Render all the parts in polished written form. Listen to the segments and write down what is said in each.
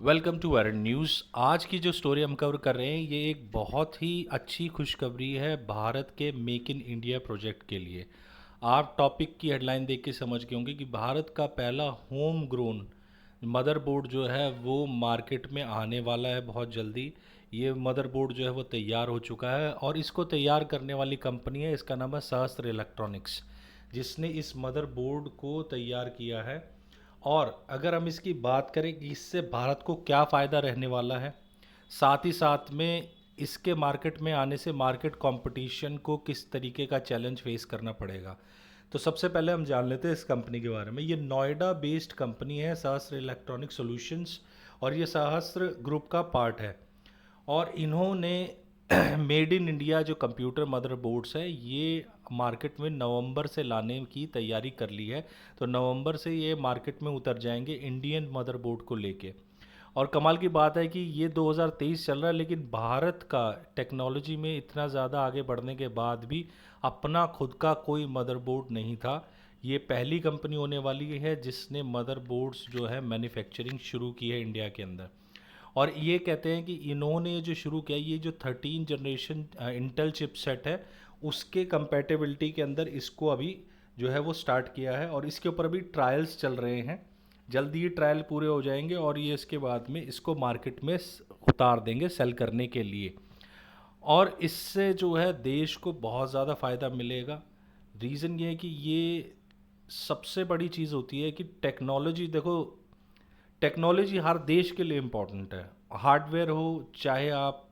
Welcome to R news. आज की जो स्टोरी हम कवर कर रहे हैं ये एक बहुत ही अच्छी खुशखबरी है भारत के मेक इन इंडिया प्रोजेक्ट के लिए। आप टॉपिक की हेडलाइन देख के समझ गए होंगे कि भारत का पहला होम ग्रोन मदरबोर्ड जो है वो मार्केट में आने वाला है बहुत जल्दी। ये मदरबोर्ड जो है वो तैयार हो चुका है और इसको तैयार करने वाली कंपनी है, इसका नाम है सहस्त्र इलेक्ट्रॉनिक्स, जिसने इस मदरबोर्ड को तैयार किया है। और अगर हम इसकी बात करें कि इससे भारत को क्या फ़ायदा रहने वाला है, साथ ही साथ में इसके मार्केट में आने से मार्केट कंपटीशन को किस तरीके का चैलेंज फेस करना पड़ेगा, तो सबसे पहले हम जान लेते हैं इस कंपनी के बारे में। ये नोएडा बेस्ड कंपनी है, सहस्त्र इलेक्ट्रॉनिक सॉल्यूशंस, और ये सहस्त्र ग्रुप का पार्ट है। और इन्होंने मेड इन इंडिया जो कंप्यूटर मदरबोर्ड्स है ये मार्केट में नवंबर से लाने की तैयारी कर ली है। तो नवंबर से ये मार्केट में उतर जाएंगे इंडियन मदरबोर्ड को लेके। और कमाल की बात है कि ये 2023 चल रहा है, लेकिन भारत का टेक्नोलॉजी में इतना ज़्यादा आगे बढ़ने के बाद भी अपना खुद का कोई मदरबोर्ड नहीं था। ये पहली कंपनी होने वाली है जिसने मदरबोर्ड्स जो है मैन्युफैक्चरिंग शुरू की है इंडिया के अंदर। और ये कहते हैं कि इन्होंने जो शुरू किया, ये जो 13 जनरेशन इंटेल चिपसेट है उसके कंपेटेबिलिटी के अंदर इसको अभी जो है वो स्टार्ट किया है, और इसके ऊपर अभी ट्रायल्स चल रहे हैं। जल्दी ही ट्रायल पूरे हो जाएंगे और ये इसके बाद में इसको मार्केट में उतार देंगे सेल करने के लिए। और इससे जो है देश को बहुत ज़्यादा फ़ायदा मिलेगा। रीज़न ये है कि ये सबसे बड़ी चीज़ होती है कि टेक्नोलॉजी, देखो टेक्नोलॉजी हर देश के लिए इम्पोर्टेंट है। हार्डवेयर हो चाहे आप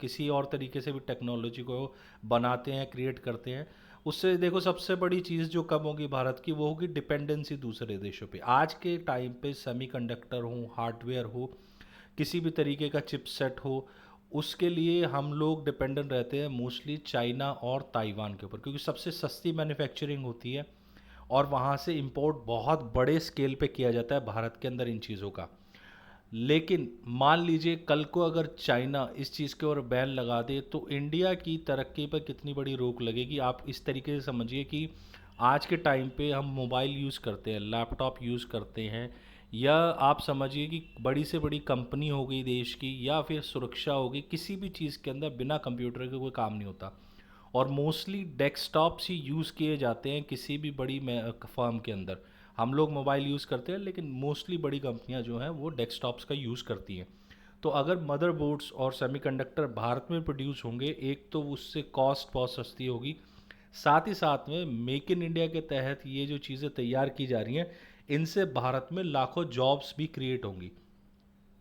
किसी और तरीके से भी टेक्नोलॉजी को बनाते हैं, क्रिएट करते हैं, उससे देखो सबसे बड़ी चीज़ जो कम होगी भारत की वो होगी डिपेंडेंसी दूसरे देशों पे। आज के टाइम पे सेमीकंडक्टर हो, हार्डवेयर हो, किसी भी तरीके का चिपसेट हो, उसके लिए हम लोग डिपेंडेंट रहते हैं मोस्टली चाइना और ताइवान के ऊपर, क्योंकि सबसे सस्ती मैन्युफैक्चरिंग होती है और वहाँ से इंपोर्ट बहुत बड़े स्केल पे किया जाता है भारत के अंदर इन चीज़ों का। लेकिन मान लीजिए कल को अगर चाइना इस चीज़ के ऊपर बैन लगा दे तो इंडिया की तरक्की पर कितनी बड़ी रोक लगेगी। आप इस तरीके से समझिए कि आज के टाइम पे हम मोबाइल यूज़ करते हैं, लैपटॉप यूज़ करते हैं, या आप समझिए कि बड़ी से बड़ी कंपनी हो गई देश की या फिर सुरक्षा हो गई, किसी भी चीज़ के अंदर बिना कंप्यूटर के कोई काम नहीं होता। और मोस्टली डेस्कटॉप्स ही यूज़ किए जाते हैं किसी भी बड़ी फर्म के अंदर। हम लोग मोबाइल यूज़ करते हैं लेकिन मोस्टली बड़ी कंपनियां जो हैं वो डेस्कटॉप्स का यूज़ करती हैं। तो अगर मदरबोर्ड्स और सेमीकंडक्टर भारत में प्रोड्यूस होंगे, एक तो उससे कॉस्ट बहुत सस्ती होगी, साथ ही साथ में मेक इन इंडिया के तहत ये जो चीज़ें तैयार की जा रही हैं इनसे भारत में लाखों जॉब्स भी क्रिएट होंगी।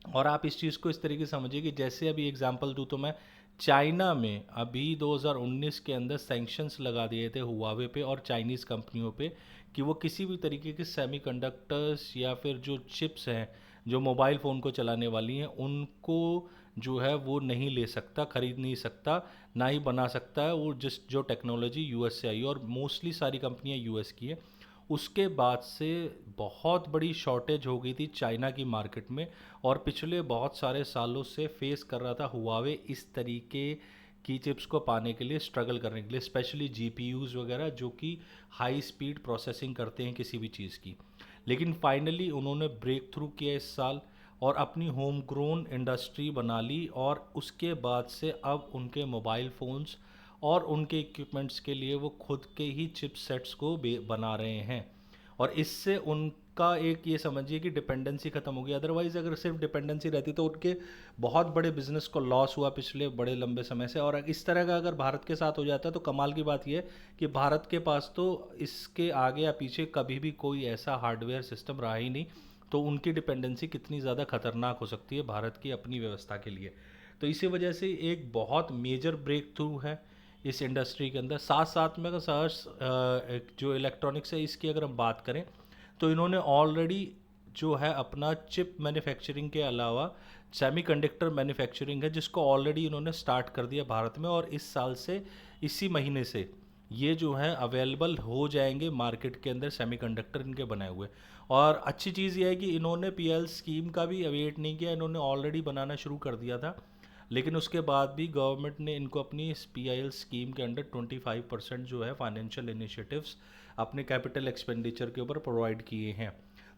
और आप इस चीज़ को इस तरीके से समझिए कि जैसे अभी एग्जांपल दूँ तो मैं, चाइना में अभी 2019 के अंदर सैंक्शंस लगा दिए थे हुआवे पे और चाइनीज़ कंपनियों पे कि वो किसी भी तरीके के सेमीकंडक्टर्स या फिर जो चिप्स हैं जो मोबाइल फ़ोन को चलाने वाली हैं उनको जो है वो नहीं ले सकता, खरीद नहीं सकता, ना ही बना सकता है। वो जिस जो टेक्नोलॉजी यूएस से आई और मोस्टली सारी कंपनियां यूएस की है। उसके बाद से बहुत बड़ी शॉर्टेज हो गई थी चाइना की मार्केट में, और पिछले बहुत सारे सालों से फेस कर रहा था हुआवे इस तरीके की चिप्स को पाने के लिए, स्ट्रगल करने के लिए, स्पेशली जीपीयूज़ वगैरह जो कि हाई स्पीड प्रोसेसिंग करते हैं किसी भी चीज़ की। लेकिन फाइनली उन्होंने ब्रेक थ्रू किया इस साल और अपनी होम ग्रोन इंडस्ट्री बना ली, और उसके बाद से अब उनके मोबाइल फ़ोन्स और उनके इक्विपमेंट्स के लिए वो खुद के ही चिपसेट्स को बना रहे हैं। और इससे उनका एक ये समझिए कि डिपेंडेंसी ख़त्म हो गई। अदरवाइज़ अगर सिर्फ डिपेंडेंसी रहती तो उनके बहुत बड़े बिजनेस को लॉस हुआ पिछले बड़े लंबे समय से। और इस तरह का अगर भारत के साथ हो जाता तो कमाल की बात यह कि भारत के पास तो इसके आगे या पीछे कभी भी कोई ऐसा हार्डवेयर सिस्टम रहा ही नहीं। तो उनकी डिपेंडेंसी कितनी ज़्यादा खतरनाक हो सकती है भारत की अपनी व्यवस्था के लिए। तो इसी वजह से एक बहुत मेजर ब्रेक थ्रू है इस इंडस्ट्री के अंदर। साथ साथ में अगर सहर्ष जो इलेक्ट्रॉनिक्स है इसकी अगर हम बात करें तो इन्होंने ऑलरेडी जो है अपना चिप मैन्युफैक्चरिंग के अलावा सेमीकंडक्टर मैन्युफैक्चरिंग है जिसको ऑलरेडी इन्होंने स्टार्ट कर दिया भारत में, और इस साल से इसी महीने से ये जो है अवेलेबल हो जाएंगे मार्केट के अंदर सेमीकंडक्टर इनके बनाए हुए। और अच्छी चीज़ ये है कि इन्होंने पीएल स्कीम का भी अवेट नहीं किया, इन्होंने ऑलरेडी बनाना शुरू कर दिया था। लेकिन उसके बाद भी गवर्नमेंट ने इनको अपनी पीआईएल स्कीम के अंडर 25% जो है फाइनेंशियल इनिशिएटिव्स अपने कैपिटल एक्सपेंडिचर के ऊपर प्रोवाइड किए हैं।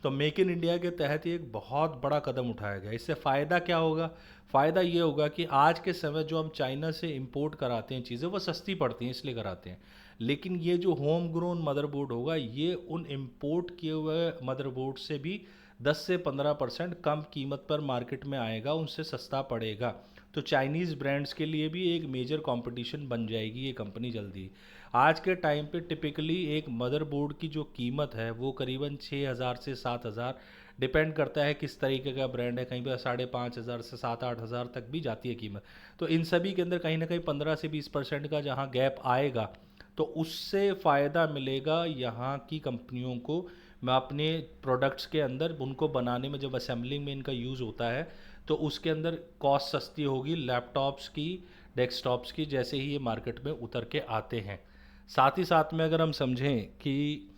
तो मेक इन इंडिया के तहत ये एक बहुत बड़ा कदम उठाया गया। इससे फ़ायदा क्या होगा? फ़ायदा ये होगा कि आज के समय जो हम चाइना से इंपोर्ट कराते हैं चीज़ें, वो सस्ती पड़ती हैं इसलिए कराते हैं। लेकिन ये जो होम ग्रोन मदरबोर्ड होगा, ये उन इंपोर्ट किए हुए मदरबोर्ड से भी 10 से 15% कम कीमत पर मार्केट में आएगा, उनसे सस्ता पड़ेगा। तो चाइनीज़ ब्रांड्स के लिए भी एक मेजर कंपटीशन बन जाएगी ये कंपनी जल्दी। आज के टाइम पे टिपिकली एक मदरबोर्ड की जो कीमत है वो करीबन 6,000 से 7,000, डिपेंड करता है किस तरीके का ब्रांड है। कहीं पर 5,500 से 7-8 हज़ार तक भी जाती है कीमत। तो इन सभी के अंदर कहीं ना कहीं 15 से 20% का जहाँ गैप आएगा, तो उससे फ़ायदा मिलेगा यहाँ की कंपनियों को। मैं अपने प्रोडक्ट्स के अंदर उनको बनाने में, जब असेंबलिंग में इनका यूज़ होता है, तो उसके अंदर कॉस्ट सस्ती होगी लैपटॉप्स की, डेस्कटॉप्स की, जैसे ही ये मार्केट में उतर के आते हैं। साथ ही साथ में अगर हम समझें कि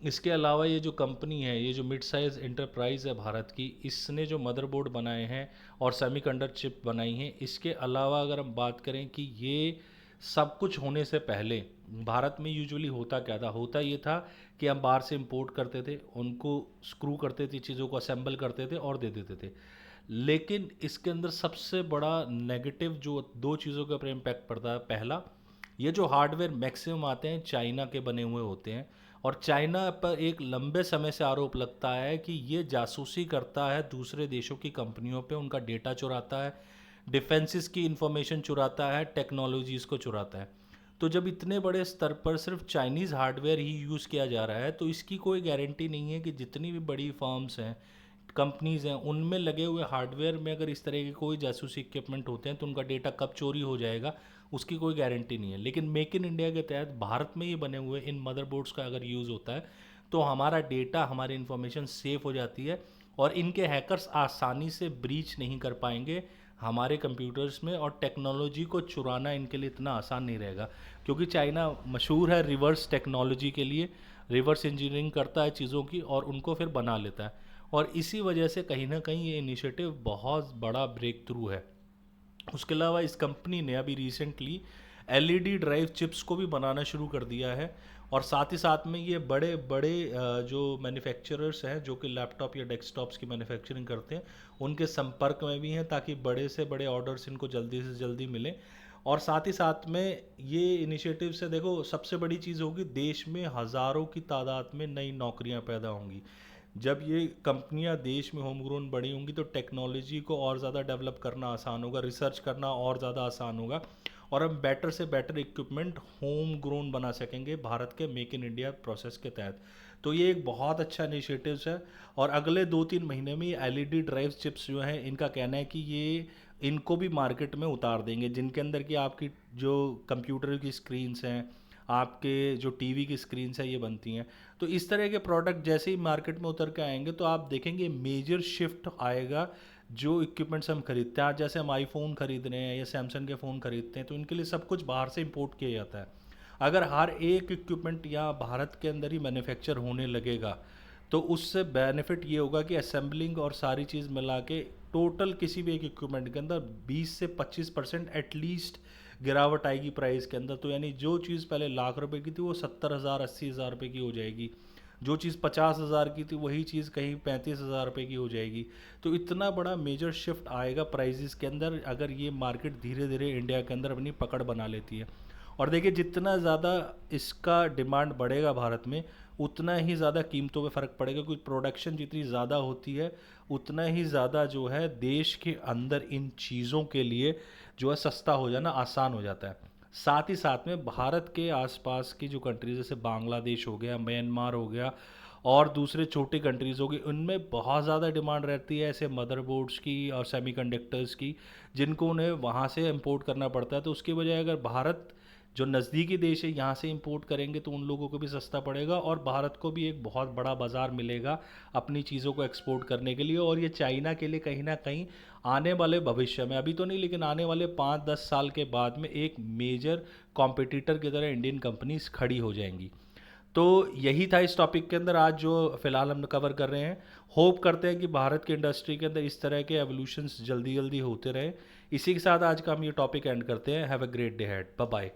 इसके अलावा ये जो कंपनी है, ये जो मिड साइज़ इंटरप्राइज़ है भारत की, इसने जो मदरबोर्ड बनाए हैं और सेमीकंडक्टर चिप बनाई हैं, इसके अलावा अगर हम बात करें कि ये सब कुछ होने से पहले भारत में यूजुअली होता क्या था? होता ये था कि हम बाहर से इंपोर्ट करते थे, उनको स्क्रू करते थे, चीज़ों को असेंबल करते थे और दे देते थे। लेकिन इसके अंदर सबसे बड़ा नेगेटिव जो दो चीज़ों के ऊपर इम्पैक्ट पड़ता है, पहला, ये जो हार्डवेयर मैक्सिमम आते हैं चाइना के बने हुए होते हैं, और चाइना पर एक लंबे समय से आरोप लगता है कि ये जासूसी करता है दूसरे देशों की कंपनियों पे, उनका डेटा चुराता है, डिफेंसेस की इंफॉर्मेशन चुराता है, टेक्नोलॉजीज़ को चुराता है। तो जब इतने बड़े स्तर पर सिर्फ चाइनीज़ हार्डवेयर ही यूज़ किया जा रहा है, तो इसकी कोई गारंटी नहीं है कि जितनी भी बड़ी फर्म्स हैं, कंपनीज़ हैं, उनमें लगे हुए हार्डवेयर में अगर इस तरह के कोई जासूसी इक्विपमेंट होते हैं तो उनका डेटा कब चोरी हो जाएगा, उसकी कोई गारंटी नहीं है। लेकिन मेक इन इंडिया के तहत भारत में ही बने हुए इन मदरबोर्ड्स का अगर यूज़ होता है तो हमारा डेटा, हमारी इन्फॉर्मेशन सेफ हो जाती है, और इनके हैकर्स आसानी से ब्रीच नहीं कर पाएंगे हमारे कंप्यूटर्स में, और टेक्नोलॉजी को चुराना इनके लिए इतना आसान नहीं रहेगा। क्योंकि चाइना मशहूर है रिवर्स टेक्नोलॉजी के लिए, रिवर्स इंजीनियरिंग करता है चीज़ों की और उनको फिर बना लेता है। और इसी वजह से कहीं ना कहीं ये इनिशिएटिव बहुत बड़ा ब्रेक थ्रू है। उसके अलावा इस कंपनी ने अभी रिसेंटली एलईडी ड्राइव चिप्स को भी बनाना शुरू कर दिया है, और साथ ही साथ में ये बड़े बड़े जो मैन्युफैक्चरर्स हैं जो कि लैपटॉप या डेस्कटॉप्स की मैन्युफैक्चरिंग करते हैं, उनके संपर्क में भी हैं, ताकि बड़े से बड़े ऑर्डर्स इनको जल्दी से जल्दी मिलें। और साथ ही साथ में ये इनिशिएटिव से देखो सबसे बड़ी चीज़ होगी, देश में हज़ारों की तादाद में नई नौकरियां पैदा होंगी। जब ये कंपनियां देश में होम ग्रोन बड़ी होंगी तो टेक्नोलॉजी को और ज़्यादा डेवलप करना आसान होगा, रिसर्च करना और ज़्यादा आसान होगा, और हम बेटर से बेटर इक्विपमेंट होम ग्रोन बना सकेंगे भारत के मेक इन इंडिया प्रोसेस के तहत। तो ये एक बहुत अच्छा इनिशिएटिव है। और अगले 2-3 महीने में ये एलईडी ड्राइव चिप्स जो हैं, इनका कहना है कि ये इनको भी मार्केट में उतार देंगे, जिनके अंदर की आपकी जो कंप्यूटर की स्क्रीन्स हैं, आपके जो टीवी की स्क्रीन्स है, ये बनती हैं। तो इस तरह के प्रोडक्ट जैसे ही मार्केट में उतर के आएंगे तो आप देखेंगे मेजर शिफ्ट आएगा जो इक्विपमेंट्स हम खरीदते हैं। आज जैसे हम आईफोन खरीद रहे हैं या सैमसंग के फ़ोन खरीदते हैं, तो इनके लिए सब कुछ बाहर से इंपोर्ट किया जाता है। अगर हर एक इक्विपमेंट यहाँ भारत के अंदर ही मैन्युफैक्चर होने लगेगा, तो उससे बेनिफिट ये होगा कि असेंबलिंग और सारी चीज़ मिला के टोटल किसी भी एक इक्विपमेंट के अंदर 20 से 25% एटलीस्ट गिरावट आएगी प्राइस के अंदर। तो यानी जो चीज़ पहले लाख रुपए की थी वो 70,000 80,000 रुपये की हो जाएगी, जो चीज़ 50,000 की थी वही चीज़ कहीं 35,000 रुपये की हो जाएगी। तो इतना बड़ा मेजर शिफ्ट आएगा प्राइजेस के अंदर, अगर ये मार्केट धीरे धीरे इंडिया के अंदर अपनी पकड़ बना लेती है। और देखिए जितना ज़्यादा इसका डिमांड बढ़ेगा भारत में, उतना ही ज़्यादा कीमतों पे फ़र्क पड़ेगा, क्योंकि प्रोडक्शन जितनी ज़्यादा होती है उतना ही ज़्यादा जो है देश के अंदर इन चीज़ों के लिए जो है सस्ता हो जाना आसान हो जाता है। साथ ही साथ में भारत के आसपास की जो कंट्रीज, जैसे बांग्लादेश हो गया, म्यांमार हो गया, और दूसरे छोटे कंट्रीज़ हो गए, उनमें बहुत ज़्यादा डिमांड रहती है ऐसे मदरबोर्ड्स की और सेमीकंडक्टर्स की, जिनको उन्हें वहाँ से इंपोर्ट करना पड़ता है। तो उसकी बजाय अगर भारत जो नज़दीकी देश है यहाँ से इंपोर्ट करेंगे तो उन लोगों को भी सस्ता पड़ेगा, और भारत को भी एक बहुत बड़ा बाज़ार मिलेगा अपनी चीज़ों को एक्सपोर्ट करने के लिए। और ये चाइना के लिए कहीं ना कहीं आने वाले भविष्य में, अभी तो नहीं लेकिन आने वाले 5-10 साल के बाद में एक मेजर कॉम्पिटिटर की तरह इंडियन कंपनीज खड़ी हो जाएंगी। तो यही था इस टॉपिक के अंदर आज जो फ़िलहाल हम कवर कर रहे हैं। होप करते हैं कि भारत की इंडस्ट्री के अंदर इस तरह के एवोल्यूशंस जल्दी जल्दी होते रहे। इसी के साथ आज का हम ये टॉपिक एंड करते हैं। Have a great day head, bye bye.